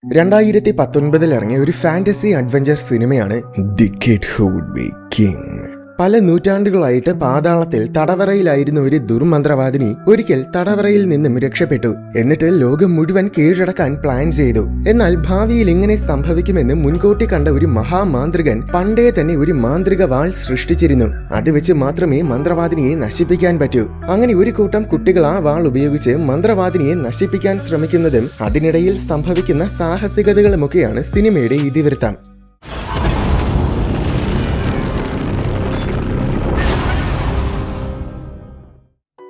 2019 ഇറങ്ങിയ ഒരു fantasy adventure സിനിമയാണ് the kid who would be king. പല നൂറ്റാണ്ടുകളായിട്ട് പാതാളത്തിൽ തടവറയിലായിരുന്ന ഒരു ദുർമന്ത്രവാദിനി ഒരിക്കൽ തടവറയിൽ നിന്നും രക്ഷപ്പെട്ടു. എന്നിട്ട് ലോകം മുഴുവൻ കീഴടക്കാൻ പ്ലാൻ ചെയ്തു. എന്നാൽ ഭാവിയിൽ ഇങ്ങനെ സംഭവിക്കുമെന്ന് മുൻകൂട്ടി കണ്ട ഒരു മഹാമാന്ത്രികൻ പണ്ടേ തന്നെ ഒരു മാന്ത്രിക വാൾ സൃഷ്ടിച്ചിരുന്നു. അത് വെച്ച് മാത്രമേ മന്ത്രവാദിനിയെ നശിപ്പിക്കാൻ പറ്റൂ. അങ്ങനെ ഒരു കൂട്ടം കുട്ടികൾ ആ വാൾ ഉപയോഗിച്ച് മന്ത്രവാദിനിയെ നശിപ്പിക്കാൻ ശ്രമിക്കുന്നതും അതിനിടയിൽ സംഭവിക്കുന്ന സാഹസികതകളുമൊക്കെയാണ് സിനിമയുടെ ഇതിവൃത്തം.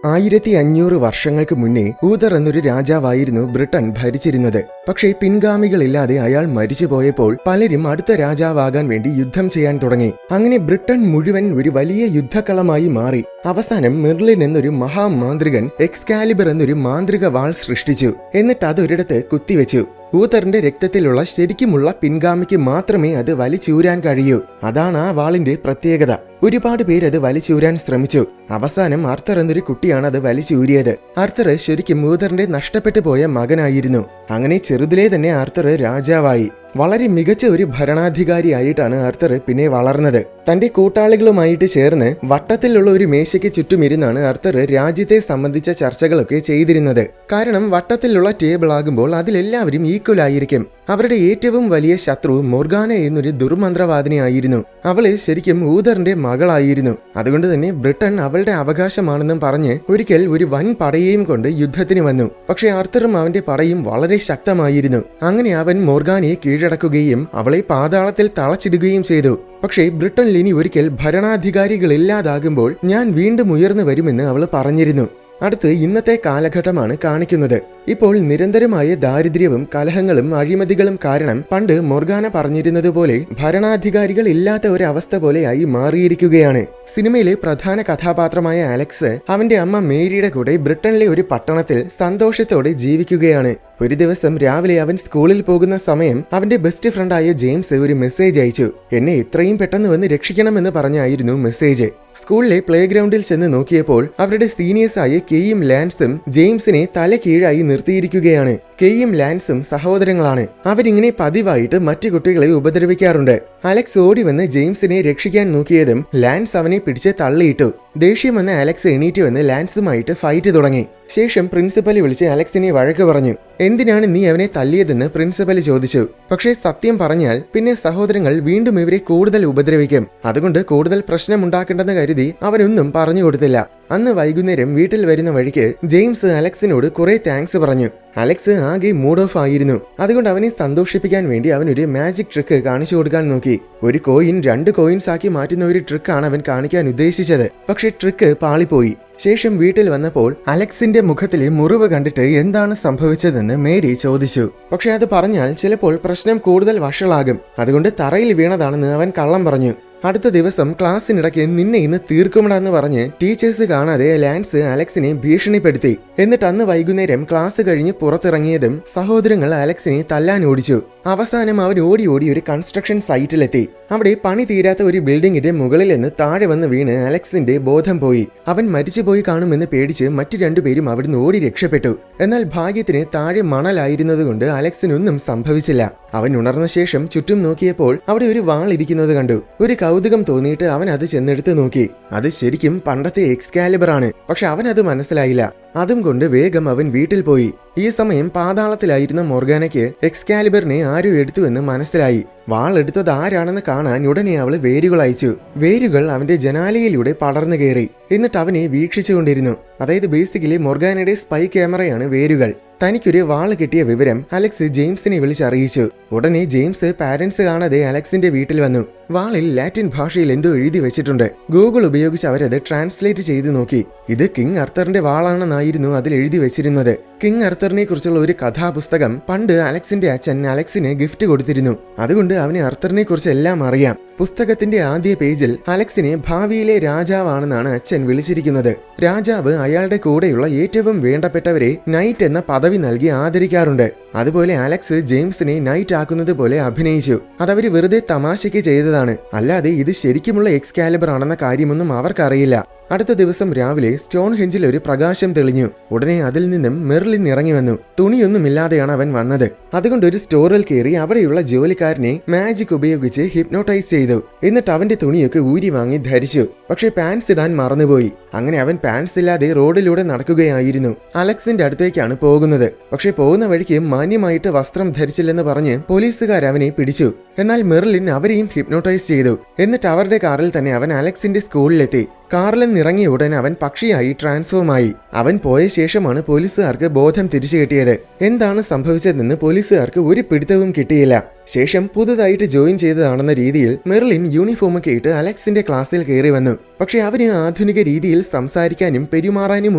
1500 വർഷങ്ങൾക്ക് മുന്നേ ഊതർ എന്നൊരു രാജാവായിരുന്നു ബ്രിട്ടൻ ഭരിച്ചിരുന്നത്. പക്ഷേ പിൻഗാമികളില്ലാതെ അയാൾ മരിച്ചുപോയപ്പോൾ പലരും അടുത്ത രാജാവാകാൻ വേണ്ടി യുദ്ധം ചെയ്യാൻ തുടങ്ങി. അങ്ങനെ ബ്രിട്ടൻ മുഴുവൻ ഒരു വലിയ യുദ്ധക്കളമായി മാറി. അവസാനം മെർലിൻ എന്നൊരു മഹാമാന്ത്രികൻ എക്സ്കാലിബർ എന്നൊരു മാന്ത്രിക വാൾ സൃഷ്ടിച്ചു. എന്നിട്ട് അതൊരിടത്ത് കുത്തിവെച്ചു. ഊതറിന്റെ രക്തത്തിലുള്ള ശരിക്കുമുള്ള പിൻഗാമിക്ക് മാത്രമേ അത് വലിച്ചൂരാൻ കഴിയൂ. അതാണ് ആ വാളിന്റെ പ്രത്യേകത. ഒരുപാട് പേര് അത് വലിച്ചൂരാൻ ശ്രമിച്ചു. അവസാനം ആർത്തർ എന്നൊരു കുട്ടിയാണ് അത് വലിച്ചൂരിയത്. ആർത്തർ ശരിക്കും ഊതറിന്റെ നഷ്ടപ്പെട്ടു പോയ മകനായിരുന്നു. അങ്ങനെ ചെറുതിലേ തന്നെ ആർത്തർ രാജാവായി. വളരെ മികച്ച ഒരു ഭരണാധികാരിയായിട്ടാണ് ആർത്തർ പിന്നെ വളർന്നത്. തന്റെ കൂട്ടാളികളുമായിട്ട് ചേർന്ന് വട്ടത്തിലുള്ള ഒരു മേശയ്ക്ക് ചുറ്റുമിരുന്നാണ് ആർത്തർ രാജ്യത്തെ സംബന്ധിച്ച ചർച്ചകളൊക്കെ ചെയ്തിരുന്നത്. കാരണം വട്ടത്തിലുള്ള ടേബിൾ ആകുമ്പോൾ അതിലെല്ലാവരും ഈക്വൽ ആയിരിക്കും. അവരുടെ ഏറ്റവും വലിയ ശത്രു മൊർഗാന എന്നൊരു ദുർമന്ത്രവാദിനിയായിരുന്നു. അവള് ശരിക്കും ഊതറിന്റെ മകളായിരുന്നു. അതുകൊണ്ട് തന്നെ ബ്രിട്ടൻ അവളുടെ അവകാശമാണെന്നും പറഞ്ഞ് ഒരിക്കൽ ഒരു വൻ പടയെയും കൊണ്ട് യുദ്ധത്തിന് വന്നു. പക്ഷെ ആർത്തറും അവന്റെ പടയും വളരെ ശക്തമായിരുന്നു. അങ്ങനെ അവൻ മൊർഗാനയെ കീഴടക്കുകയും അവളെ പാതാളത്തിൽ തളച്ചിടുകയും ചെയ്തു. പക്ഷേ ബ്രിട്ടനിൽ ഇനി ഒരിക്കൽ ഭരണാധികാരികളില്ലാതാകുമ്പോൾ ഞാൻ വീണ്ടും ഉയർന്നു വരുമെന്ന് അവൾ പറഞ്ഞിരുന്നു. അടുത്ത് ഇന്നത്തെ കാലഘട്ടമാണ് കാണിക്കുന്നത്. ഇപ്പോൾ നിരന്തരമായ ദാരിദ്ര്യവും കലഹങ്ങളും അഴിമതികളും കാരണം പണ്ട് മൊർഗാന പറഞ്ഞിരുന്നതുപോലെ ഭരണാധികാരികൾ ഇല്ലാത്ത ഒരു അവസ്ഥ പോലെയായി മാറിയിരിക്കുകയാണ്. സിനിമയിലെ പ്രധാന കഥാപാത്രമായ അലക്സ് അവന്റെ അമ്മ മേരിയുടെ കൂടെ ബ്രിട്ടനിലെ ഒരു പട്ടണത്തിൽ സന്തോഷത്തോടെ ജീവിക്കുകയാണ്. ഒരു ദിവസം രാവിലെ അവൻ സ്കൂളിൽ പോകുന്ന സമയം അവന്റെ ബെസ്റ്റ് ഫ്രണ്ടായ ജെയിംസ് ഒരു മെസ്സേജ് അയച്ചു. എന്നെ എത്രയും പെട്ടെന്ന് വന്ന് രക്ഷിക്കണമെന്ന് പറഞ്ഞായിരുന്നു മെസ്സേജ്. സ്കൂളിലെ പ്ലേ ഗ്രൗണ്ടിൽ ചെന്ന് നോക്കിയപ്പോൾ അവരുടെ സീനിയേഴ്സായ കെയും ലാൻസും ജെയിംസിനെ തല കീഴായി നിർത്തിയിരിക്കുകയാണ്. കെയും ലാൻസും സഹോദരങ്ങളാണ്. അവരിങ്ങനെ പതിവായിട്ട് മറ്റു കുട്ടികളെ ഉപദ്രവിക്കാറുണ്ട്. അലക്സ് ഓടി വന്ന് ജെയിംസിനെ രക്ഷിക്കാൻ നോക്കിയതും ലാൻസ് അവനെ പിടിച്ച് തള്ളിയിട്ടു. ദേഷ്യം വന്ന് അലക്സ് എണീറ്റ് വന്ന് ലാൻസുമായിട്ട് ഫൈറ്റ് തുടങ്ങി. ശേഷം പ്രിൻസിപ്പൽ വിളിച്ച് അലക്സിനെ വഴക്ക് പറഞ്ഞു. എന്തിനാണ് നീ അവനെ തല്ലിയതെന്ന് പ്രിൻസിപ്പൽ ചോദിച്ചു. പക്ഷേ സത്യം പറഞ്ഞാൽ പിന്നെ സഹോദരങ്ങൾ വീണ്ടും ഇവരെ കൂടുതൽ ഉപദ്രവിക്കും. അതുകൊണ്ട് കൂടുതൽ പ്രശ്നമുണ്ടാക്കേണ്ടെന്ന് കരുതി അവനൊന്നും പറഞ്ഞു കൊടുത്തില്ല. അന്ന് വൈകുന്നേരം വീട്ടിൽ വരുന്ന വഴിക്ക് ജെയിംസ് അലക്സിനോട് കുറെ താങ്ക്സ് പറഞ്ഞു. അലക്സ് ആകെ മൂഡ് ഓഫ് ആയിരുന്നു. അതുകൊണ്ട് അവനെ സന്തോഷിപ്പിക്കാൻ വേണ്ടി അവനൊരു മാജിക് ട്രിക്ക് കാണിച്ചു കൊടുക്കാൻ നോക്കി. ഒരു കോയിൻ 2 കോയിൻസ് ആക്കി മാറ്റുന്ന ഒരു ട്രിക്കാണ് അവൻ കാണിക്കാൻ ഉദ്ദേശിച്ചത്. പക്ഷെ ട്രിക്ക് പാളിപ്പോയി. ശേഷം വീട്ടിൽ വന്നപ്പോൾ അലക്സിന്റെ മുഖത്തിലെ മുറിവ് കണ്ടിട്ട് എന്താണ് സംഭവിച്ചതെന്ന് മേരി ചോദിച്ചു. പക്ഷെ അത് പറഞ്ഞാൽ ചിലപ്പോൾ പ്രശ്നം കൂടുതൽ വഷളാകും. അതുകൊണ്ട് തറയിൽ വീണതാണെന്ന് അവൻ കള്ളം പറഞ്ഞു. അടുത്ത ദിവസം ക്ലാസ്സിനിടയ്ക്ക് നിന്നെ ഇന്ന് തീർക്കുമെന്ന് പറഞ്ഞ് ടീച്ചേഴ്സ് കാണാതെ ലാൻസ് അലക്സിനെ ഭീഷണിപ്പെടുത്തി. എന്നിട്ട് അന്ന് വൈകുന്നേരം ക്ലാസ് കഴിഞ്ഞ് പുറത്തിറങ്ങിയതും സഹോദരങ്ങൾ അലക്സിനെ തല്ലാൻ ഓടിച്ചു. അവസാനം അവൻ ഓടി ഒരു കൺസ്ട്രക്ഷൻ സൈറ്റിലെത്തി. അവിടെ പണി തീരാത്ത ഒരു ബിൽഡിങ്ങിന്റെ മുകളിൽ നിന്ന് താഴെ വന്ന് വീണ് അലക്സിന്റെ ബോധം പോയി. അവൻ മരിച്ചുപോയി കാണുമെന്ന് പേടിച്ച് മറ്റു 2 പേരും അവിടുന്ന് ഓടി രക്ഷപ്പെട്ടു. എന്നാൽ ഭാഗ്യത്തിന് താഴെ മണലായിരുന്നതുകൊണ്ട് അലക്സിനൊന്നും സംഭവിച്ചില്ല. അവൻ ഉണർന്ന ശേഷം ചുറ്റും നോക്കിയപ്പോൾ അവിടെ ഒരു വാൾ ഇരിക്കുന്നത് കണ്ടു. ഒരു കൗതുകം തോന്നിയിട്ട് അവൻ അത് ചെന്നെടുത്ത് നോക്കി. അത് ശരിക്കും പണ്ടത്തെ എക്സ്കാലിബർ ആണ്. പക്ഷെ അവൻ അത് മനസ്സിലായില്ല. അതും കൊണ്ട് വേഗം അവൻ വീട്ടിൽ പോയി. ഈ സമയം പാതാളത്തിലായിരുന്ന മൊർഗാനയ്ക്ക് എക്സ്കാലിബറിനെ ആരും എടുത്തുവെന്ന് മനസ്സിലായി. വാൾ എടുത്തത് ആരാണെന്ന് കാണാൻ ഉടനെ അവള് വേരുകൾ അയച്ചു. വേരുകൾ അവന്റെ ജനാലയിലൂടെ പടർന്നു കയറി. എന്നിട്ട് അവനെ വീക്ഷിച്ചുകൊണ്ടിരുന്നു. അതായത് ബേസിക്കലി മൊർഗാനയുടെ സ്പൈ ക്യാമറയാണ് വേരുകൾ. തനിക്കൊരു വാള് കിട്ടിയ വിവരം അലക്സ് ജെയിംസിനെ വിളിച്ചറിയിച്ചു. ഉടനെ ജെയിംസ് പാരന്റ്സ് കാണാതെ അലക്സിന്റെ വീട്ടിൽ വന്നു. വാളിൽ ലാറ്റിൻ ഭാഷയിൽ എന്തോ എഴുതി വെച്ചിട്ടുണ്ട്. ഗൂഗിൾ ഉപയോഗിച്ച് അവരത് ട്രാൻസ്ലേറ്റ് ചെയ്ത് നോക്കി. ഇത് കിങ് അർത്തറിന്റെ വാളാണെന്നായിരുന്നു അതിൽ എഴുതി വെച്ചിരുന്നത്. കിങ് അർത്തറിനെ കുറിച്ചുള്ള ഒരു കഥാപുസ്തകം പണ്ട് അലക്സിന്റെ അച്ഛൻ അലക്സിന് ഗിഫ്റ്റ് കൊടുത്തിരുന്നു. അതുകൊണ്ട് അവന് അർത്തറിനെ കുറിച്ച് എല്ലാം അറിയാം. പുസ്തകത്തിന്റെ ആദ്യ പേജിൽ അലക്സിനെ ഭാവിയിലെ രാജാവാണെന്നാണ് അച്ഛൻ വിളിച്ചിരിക്കുന്നത്. രാജാവ് അയാളുടെ കൂടെയുള്ള ഏറ്റവും വേണ്ടപ്പെട്ടവരെ നൈറ്റ് എന്ന പദവി നൽകി ആദരിക്കാറുണ്ട്. അതുപോലെ അലക്സ് ജെയിംസിനെ നൈറ്റ് ആക്കുന്നത് പോലെ അഭിനയിച്ചു. അതവര് വെറുതെ തമാശയ്ക്ക് ചെയ്തതാണ്. അല്ലാതെ ഇത് ശരിക്കുമുള്ള എക്സ്കാലിബർ ആണെന്ന കാര്യമൊന്നും അവർക്കറിയില്ല. അടുത്ത ദിവസം രാവിലെ സ്റ്റോൺ ഹെഞ്ചിൽ ഒരു പ്രകാശം തെളിഞ്ഞു. ഉടനെ അതിൽ നിന്നും മെർലിൻ ഇറങ്ങി വന്നു. തുണിയൊന്നുമില്ലാതെയാണ് അവൻ വന്നത്. അതുകൊണ്ട് ഒരു സ്റ്റോറിൽ കയറി അവിടെയുള്ള ജോലിക്കാരനെ മാജിക് ഉപയോഗിച്ച് ഹിപ്നോട്ടൈസ് ചെയ്തു. എന്നിട്ട് അവന്റെ തുണിയൊക്കെ ഊരി വാങ്ങി ധരിച്ചു. പക്ഷെ പാൻസ് ഇടാൻ മറന്നുപോയി. അങ്ങനെ അവൻ പാൻസ് ഇല്ലാതെ റോഡിലൂടെ നടക്കുകയായിരുന്നു. അലക്സിന്റെ അടുത്തേക്കാണ് പോകുന്നത്. പക്ഷെ പോകുന്ന വഴിക്ക് മാന്യമായിട്ട് വസ്ത്രം ധരിച്ചില്ലെന്ന് പറഞ്ഞ് പോലീസുകാർ അവനെ പിടിച്ചു. എന്നാൽ മെർലിൻ അവരെയും ഹിപ്നോട്ടൈസ് ചെയ്തു. എന്നിട്ട് അവരുടെ കാറിൽ തന്നെ അവൻ അലക്സിന്റെ സ്കൂളിലെത്തി. കാറിൽ നിന്നിറങ്ങിയ ഉടൻ അവൻ പക്ഷിയായി ട്രാൻസ്ഫോമായി. അവൻ പോയ ശേഷമാണ് പോലീസുകാർക്ക് ബോധം തിരിച്ചു കിട്ടിയത്. എന്താണ് സംഭവിച്ചതെന്ന് പോലീസുകാർക്ക് ഒരു പിടുത്തവും കിട്ടിയില്ല. ശേഷം പുതുതായിട്ട് ജോയിൻ ചെയ്തതാണെന്ന രീതിയിൽ മെർലിൻ യൂണിഫോമൊക്കെ ഇട്ട് അലക്സിന്റെ ക്ലാസ്സിൽ കയറി വന്നു. പക്ഷെ അവന് ആധുനിക രീതിയിൽ സംസാരിക്കാനും പെരുമാറാനും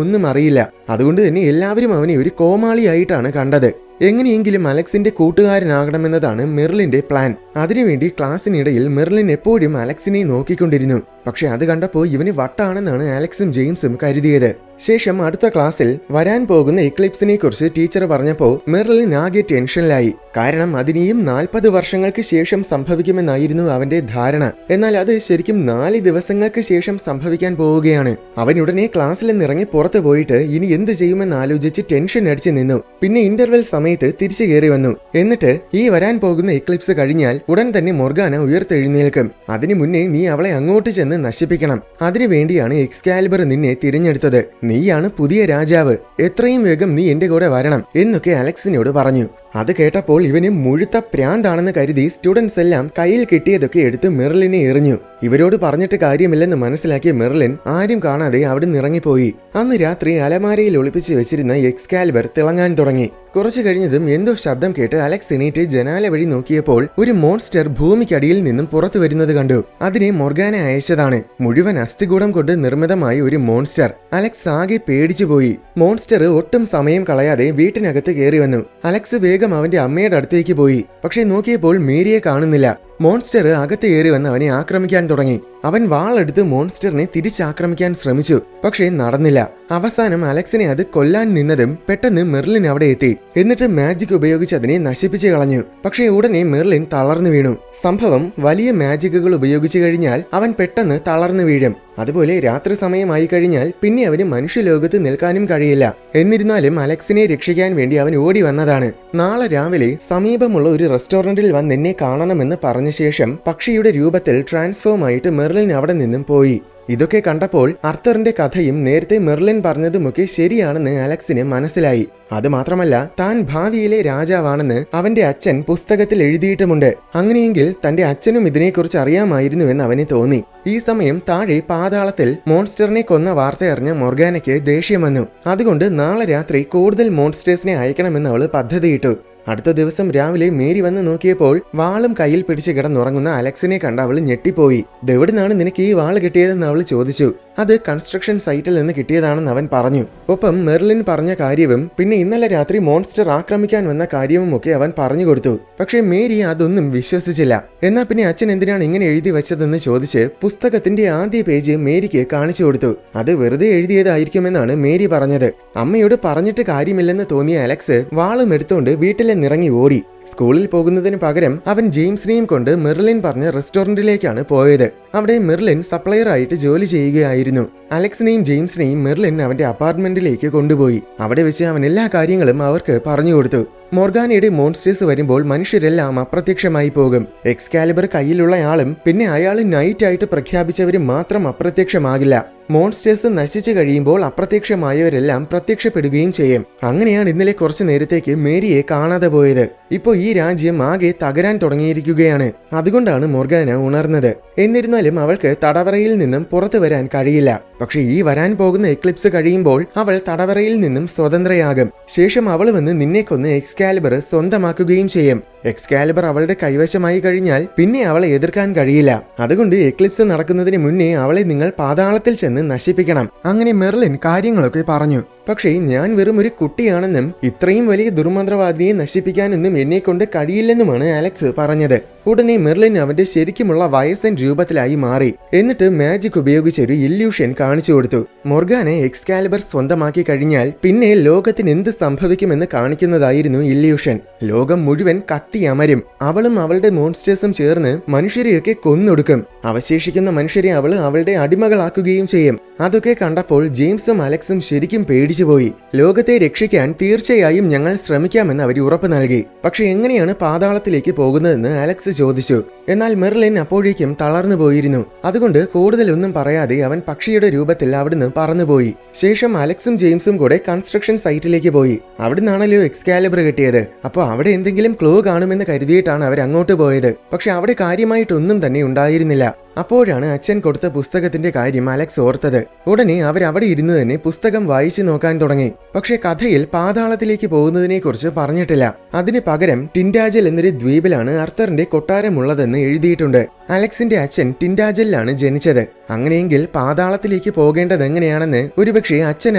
ഒന്നും അറിയില്ല. അതുകൊണ്ട് തന്നെ എല്ലാവരും അവനെ ഒരു കോമാളിയായിട്ടാണ് കണ്ടത്. എങ്ങനെയെങ്കിലും അലക്സിന്റെ കൂട്ടുകാരനാകണമെന്നതാണ് മെർലിന്റെ പ്ലാൻ. അതിനുവേണ്ടി ക്ലാസ്സിനിടയിൽ മെർലിൻ എപ്പോഴും അലക്സിനെ നോക്കിക്കൊണ്ടിരുന്നു. പക്ഷെ അത് കണ്ടപ്പോൾ ഇവന് വട്ടാണെന്നാണ് അലക്സും ജെയിംസും കരുതിയത്. ശേഷം അടുത്ത ക്ലാസ്സിൽ വരാൻ പോകുന്ന എക്ലിപ്സിനെ കുറിച്ച് ടീച്ചർ പറഞ്ഞപ്പോൾ മെർലിൻ ആകെ ടെൻഷനിലായി. കാരണം അതിനെയും 40 വർഷങ്ങൾക്ക് ശേഷം സംഭവിക്കുമെന്നായിരുന്നു അവന്റെ ധാരണ. എന്നാൽ അത് ശരിക്കും 4 ദിവസങ്ങൾക്ക് ശേഷം സംഭവിക്കാൻ പോവുകയാണ്. അവൻ ഉടനെ ക്ലാസ്സിൽ നിന്നിറങ്ങി പുറത്തു പോയിട്ട് ഇനി എന്ത് ചെയ്യുമെന്ന് ആലോചിച്ച് ടെൻഷൻ അടിച്ചു നിന്നു. പിന്നെ ഇന്റർവെൽ സമയത്ത് തിരിച്ചു കയറി വന്നു. എന്നിട്ട് ഈ വരാൻ പോകുന്ന എക്ലിപ്സ് കഴിഞ്ഞാൽ ഉടൻ തന്നെ മൊർഗാന ഉയർത്തെഴുന്നേൽക്കും. അതിനു മുന്നേ നീ അവളെ അങ്ങോട്ട് ചെന്ന് നശിപ്പിക്കണം. അതിനുവേണ്ടിയാണ് എക്സ്കാലിബർ നിന്നെ തിരഞ്ഞെടുത്തത്. നീയാണ് പുതിയ രാജാവ്. എത്രയും വേഗം നീ എന്റെ കൂടെ വരണം എന്നൊക്കെ അലക്സിനോട് പറഞ്ഞു. അത് കേട്ടപ്പോൾ ഇവന് മുഴുത്ത പ്രാന്താണെന്ന് കരുതി സ്റ്റുഡൻസ് എല്ലാം കയ്യിൽ കിട്ടിയതൊക്കെ എടുത്ത് മെർലിനെ എറിഞ്ഞു. ഇവരോട് പറഞ്ഞിട്ട് കാര്യമില്ലെന്ന് മനസ്സിലാക്കിയ മെർലിൻ ആരും കാണാതെ അവിടെ നിറങ്ങിപ്പോയി. അന്ന് രാത്രി അലമാരയിൽ ഒളിപ്പിച്ച് വെച്ചിരുന്ന എക്സ്കാലിബർ തിളങ്ങാൻ തുടങ്ങി. കുറച്ചു കഴിഞ്ഞതും എന്തോ ശബ്ദം കേട്ട് അലക്സ് എണീറ്റ് ജനാല വഴി നോക്കിയപ്പോൾ ഒരു മോൺസ്റ്റർ ഭൂമിക്കടിയിൽ നിന്നും പുറത്തു വരുന്നത് കണ്ടു. അതിനെ മൊർഗാന അയച്ചതാണ്. മുഴുവൻ അസ്ഥികൂടം കൊണ്ട് നിർമ്മിതമായ ഒരു മോൺസ്റ്റർ. അലക്സ് ആകെ പേടിച്ചുപോയി. മോൺസ്റ്റർ ഒട്ടും സമയം കളയാതെ വീട്ടിനകത്ത് കയറി വന്നു. അലക്സ് വേഗം അവന്റെ അമ്മയുടെ അടുത്തേക്ക് പോയി. പക്ഷെ നോക്കിയപ്പോൾ മേരിയെ കാണുന്നില്ല. മോൺസ്റ്റർ അകത്ത് കയറി വന്ന് അവനെ ആക്രമിക്കാൻ തുടങ്ങി. അവൻ വാളെടുത്ത് മോൺസ്റ്ററിനെ തിരിച്ചാക്രമിക്കാൻ ശ്രമിച്ചു. പക്ഷേ നടന്നില്ല. അവസാനം അലക്സിനെ അത് കൊല്ലാൻ നിന്നതും പെട്ടെന്ന് മെർലിൻ അവിടെ എത്തി. എന്നിട്ട് മാജിക് ഉപയോഗിച്ച് അതിനെ നശിപ്പിച്ചു കളഞ്ഞു. പക്ഷേ ഉടനെ മെർലിൻ തളർന്നു വീണു. സംഭവം വലിയ മാജിക്കുകൾ ഉപയോഗിച്ചു കഴിഞ്ഞാൽ അവൻ പെട്ടെന്ന് തളർന്നു വീഴും. അതുപോലെ രാത്രി സമയമായി കഴിഞ്ഞാൽ പിന്നെ അവന് മനുഷ്യലോകത്ത് നിൽക്കാനും കഴിയില്ല. എന്നിരുന്നാലും അലക്സിനെ രക്ഷിക്കാൻ വേണ്ടി അവൻ ഓടി വന്നതാണ്. നാളെ രാവിലെ സമീപമുള്ള ഒരു റെസ്റ്റോറന്റിൽ വന്ന് എന്നെ കാണണമെന്ന് പറഞ്ഞ ശേഷം പക്ഷിയുടെ രൂപത്തിൽ ട്രാൻസ്ഫോം ആയിട്ട് മെർലിൻ അവിടെ നിന്നും പോയി. ഇതൊക്കെ കണ്ടപ്പോൾ അർത്തറിന്റെ കഥയും നേരത്തെ മെർലിൻ പറഞ്ഞതുമൊക്കെ ശരിയാണെന്ന് അലക്സിന് മനസ്സിലായി. അതുമാത്രമല്ല, താൻ ഭാവിയിലെ രാജാവാണെന്ന് അവന്റെ അച്ഛൻ പുസ്തകത്തിൽ എഴുതിയിട്ടുമുണ്ട്. അങ്ങനെയെങ്കിൽ തന്റെ അച്ഛനും ഇതിനെക്കുറിച്ച് അറിയാമായിരുന്നുവെന്ന് അവന് തോന്നി. ഈ സമയം താഴെ പാതാളത്തിൽ മോൺസ്റ്ററിനെ കൊന്ന വാർത്തയറിഞ്ഞ മൊർഗാനയ്ക്ക് ദേഷ്യം വന്നു. അതുകൊണ്ട് നാളെ രാത്രി കൂടുതൽ മോൺസ്റ്റേഴ്സിനെ അയക്കണമെന്ന് അവള് പദ്ധതിയിട്ടു. അടുത്ത ദിവസം രാവിലെ മേരി വന്ന് നോക്കിയപ്പോൾ വാളും കയ്യിൽ പിടിച്ച് കിടന്നുറങ്ങുന്ന അലക്സിനെ കണ്ട് അവൾ ഞെട്ടിപ്പോയി. "എവിടുന്നാണ് നിനക്ക് ഈ വാള് കിട്ടിയതെന്ന് അവൾ ചോദിച്ചു. അത് കൺസ്ട്രക്ഷൻ സൈറ്റിൽ നിന്ന് കിട്ടിയതാണെന്ന് അവൻ പറഞ്ഞു. ഒപ്പം മെർലിൻ പറഞ്ഞ കാര്യവും പിന്നെ ഇന്നലെ രാത്രി മോൺസ്റ്റർ ആക്രമിക്കാൻ വന്ന കാര്യവും ഒക്കെ അവൻ പറഞ്ഞു കൊടുത്തു. പക്ഷേ മേരി അതൊന്നും വിശ്വസിച്ചില്ല. എന്നാ പിന്നെ അച്ഛൻ എന്തിനാണ് ഇങ്ങനെ എഴുതി വെച്ചതെന്ന് ചോദിച്ച് പുസ്തകത്തിന്റെ ആദ്യ പേജ് മേരിക്ക് കാണിച്ചു കൊടുത്തു. അത് വെറുതെ എഴുതിയതായിരിക്കുമെന്നാണ് മേരി പറഞ്ഞത്. അമ്മയോട് പറഞ്ഞിട്ട് കാര്യമില്ലെന്ന് തോന്നിയ അലക്സ് വാളും എടുത്തുകൊണ്ട് വീട്ടിലെ നിറങ്ങി ഓടി. സ്കൂളിൽ പോകുന്നതിന് പകരം അവൻ ജെയിംസിനെയും കൊണ്ട് മെർലിൻ പറഞ്ഞ റെസ്റ്റോറന്റിലേക്കാണ് പോയത്. അവിടെ മെർലിൻ സപ്ലയർ ആയിട്ട് ജോലി ചെയ്യുകയായിരുന്നു. അലക്സിനെയും ജെയിംസിനെയും മെർലിൻ അവന്റെ അപ്പാർട്ട്മെന്റിലേക്ക് കൊണ്ടുപോയി. അവിടെ വെച്ച് അവൻ എല്ലാ കാര്യങ്ങളും അവർക്ക് പറഞ്ഞു കൊടുത്തു. മൊർഗാനയുടെ മോൺസ്റ്റേഴ്സ് വരുമ്പോൾ മനുഷ്യരെല്ലാം അപ്രത്യക്ഷമായി പോകും. എക്സ്കാലിബർ കയ്യിലുള്ളയാളും പിന്നെ അയാൾ നൈറ്റ് ആയിട്ട് പ്രഖ്യാപിച്ചവരും മാത്രം അപ്രത്യക്ഷമാകില്ല. മോൺസ്റ്റേഴ്സ് നശിച്ചു കഴിയുമ്പോൾ അപ്രത്യക്ഷമായവരെല്ലാം പ്രത്യക്ഷപ്പെടുകയും ചെയ്യും. അങ്ങനെയാണ് ഇന്നലെ കുറച്ചു നേരത്തേക്ക് മേരിയെ കാണാതെ പോയത്. ഇപ്പോൾ ഈ രാജ്യം ആകെ തകരാൻ തുടങ്ങിയിരിക്കുകയാണ്. അതുകൊണ്ടാണ് മൊർഗാന ഉണർന്നത്. എന്നിരുന്നാലും അവൾക്ക് തടവറയിൽ നിന്നും പുറത്തു വരാൻ കഴിയില്ല. പക്ഷെ ഈ വരാൻ പോകുന്ന എക്ലിപ്സ് കഴിയുമ്പോൾ അവൾ തടവറയിൽ നിന്നും സ്വതന്ത്രയാകും. ശേഷം അവൾ വന്ന് നിന്നെ കൊന്ന് എക്സ്കാലിബർ സ്വന്തമാക്കുകയും ചെയ്യും. എക്സ്കാലിബർ അവളുടെ കൈവശമായി കഴിഞ്ഞാൽ പിന്നെ അവളെ എതിർക്കാൻ കഴിയില്ല. അതുകൊണ്ട് എക്ലിപ്സ് നടക്കുന്നതിന് മുന്നേ അവളെ നിങ്ങൾ പാതാളത്തിൽ ചെന്ന് നശിപ്പിക്കണം. അങ്ങനെ മെർലിൻ കാര്യങ്ങളൊക്കെ പറഞ്ഞു. പക്ഷേ ഞാൻ വെറും ഒരു കുട്ടിയാണെന്നും ഇത്രയും വലിയ ദുർമന്ത്രവാദിയെ നശിപ്പിക്കാനൊന്നും എന്നെ കൊണ്ട് കഴിയില്ലെന്നുമാണ് അലക്സ് പറഞ്ഞത്. ഉടനെ മെർലിൻ അവന്റെ ശരിക്കുമുള്ള വയസ്സൻ രൂപത്തിലായി മാറി. എന്നിട്ട് മാജിക് ഉപയോഗിച്ച് ഒരു ഇല്യൂഷൻ കാണിച്ചു കൊടുത്തു. മൊർഗാനെ എക്സ്കാലിബർ സ്വന്തമാക്കി കഴിഞ്ഞാൽ പിന്നെ ലോകത്തിന് എന്ത് സംഭവിക്കുമെന്ന് കാണിക്കുന്നതായിരുന്നു ഇല്യൂഷൻ. ലോകം മുഴുവൻ കത്തിയമരും. അവളും അവളുടെ മോൺസ്റ്റേഴ്സും ചേർന്ന് മനുഷ്യരെയൊക്കെ കൊന്നൊടുക്കും. അവശേഷിക്കുന്ന മനുഷ്യരെ അവളുടെ അടിമകളാക്കുകയും ചെയ്യും. അതൊക്കെ കണ്ടപ്പോൾ ജെയിംസും അലക്സും ശരിക്കും പേടിച്ചുപോയി. ലോകത്തെ രക്ഷിക്കാൻ തീർച്ചയായും ഞങ്ങൾ ശ്രമിക്കാമെന്ന് അവർ ഉറപ്പ് നൽകി. പക്ഷെ എങ്ങനെയാണ് പാതാളത്തിലേക്ക് പോകുന്നതെന്ന് അലക്സ് ചോദിച്ചു. എന്നാൽ മെർലിൻ അപ്പോഴേക്കും തളർന്നു പോയിരുന്നു. അതുകൊണ്ട് കൂടുതലൊന്നും പറയാതെ അവൻ പക്ഷിയുടെ രൂപത്തിൽ അവിടുന്ന് പറന്നുപോയി. ശേഷം അലക്സും ജെയിംസും കൂടെ കൺസ്ട്രക്ഷൻ സൈറ്റിലേക്ക് പോയി. അവിടുന്നാണല്ലോ എക്സ്കാലിബർ കിട്ടിയത്. അപ്പോൾ അവിടെ എന്തെങ്കിലും ക്ലൂ കാണുമെന്ന് കരുതിയിട്ടാണ് അവർ അങ്ങോട്ട് പോയത്. പക്ഷെ അവിടെ കാര്യമായിട്ടൊന്നും തന്നെ ഉണ്ടായിരുന്നില്ല. അപ്പോഴാണ് അച്ഛൻ കൊടുത്ത പുസ്തകത്തിന്റെ കാര്യം അലക്സ് ഓർത്തത്. ഉടനെ അവരവിടെ ഇരുന്ന് തന്നെ പുസ്തകം വായിച്ചു നോക്കാൻ തുടങ്ങി. പക്ഷെ കഥയിൽ പാതാളത്തിലേക്ക് പോകുന്നതിനെ കുറിച്ച് പറഞ്ഞിട്ടില്ല. അതിന് പകരം ടിൻഡാജൽ എന്നൊരു ദ്വീപിലാണ് അർത്തറിന്റെ കൊട്ടാരമുള്ളതെന്ന് എഴുതിയിട്ടുണ്ട്. അലക്സിന്റെ അച്ഛൻ ടിൻഡാജലിലാണ് ജനിച്ചത്. അങ്ങനെയെങ്കിൽ പാതാളത്തിലേക്ക് പോകേണ്ടത് എങ്ങനെയാണെന്ന് ഒരുപക്ഷെ അച്ഛൻ